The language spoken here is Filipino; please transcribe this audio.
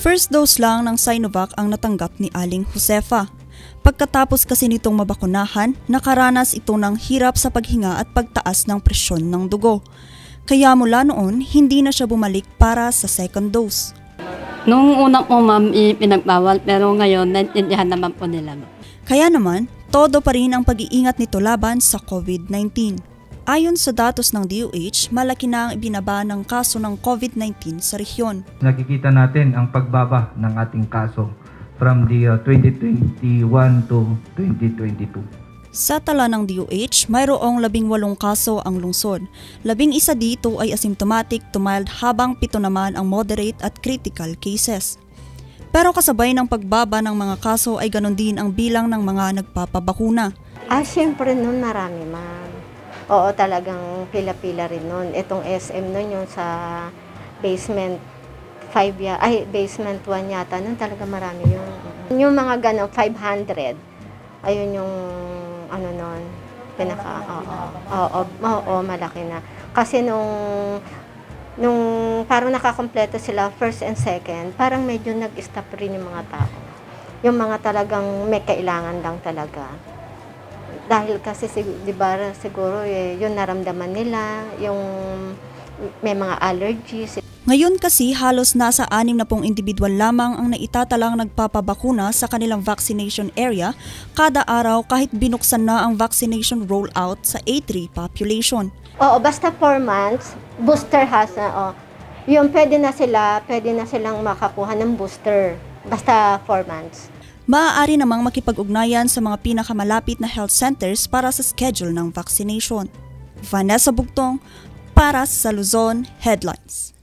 First dose lang ng Sinovac ang natanggap ni Aling Josefa. Pagkatapos kasi nitong mabakunahan, nakaranas ito ng hirap sa paghinga at pagtaas ng presyon ng dugo. Kaya mula noon, hindi na siya bumalik para sa second dose. Noong una po ma'am, pinagbawal, pero ngayon, naintindihan naman po nila. Kaya naman, todo pa rin ang pag-iingat nito laban sa COVID-19. Ayon sa datos ng DOH, malaki na ang ibinaba ng kaso ng COVID-19 sa rehiyon. Nakikita natin ang pagbaba ng ating kaso from the 2021 to 2022. Sa tala ng DOH, mayroong 18 kaso ang lungsod. 11 dito ay asymptomatic to mild habang 7 naman ang moderate at critical cases. Pero kasabay ng pagbaba ng mga kaso ay ganon din ang bilang ng mga nagpapabakuna. Siyempre nun marami ma'am. Oo, talagang pila-pila rin nun. Itong SM nun yung sa basement 5 basement 1 yata, nun talaga marami yun. Yung mga gano'n, 500, ayun yung ano nun, malaki na. Kasi nung parang nakakompleto sila first and second, parang medyo nag-stop rin yung mga tao. Yung mga talagang may kailangan lang talaga. Dahil kasi siguro yung naramdaman nila, yung may mga allergies. Ngayon kasi halos nasa 60 individual lamang ang naitatalang nagpapabakuna sa kanilang vaccination area kada araw kahit binuksan na ang vaccination rollout sa A3 population. Oo, basta 4 months, booster has na. Yung pwede na silang makakuha ng booster. Basta 4 months. Maaari namang makipag-ugnayan sa mga pinakamalapit na health centers para sa schedule ng vaccination. Vanessa Bugtong para sa Luzon Headlines.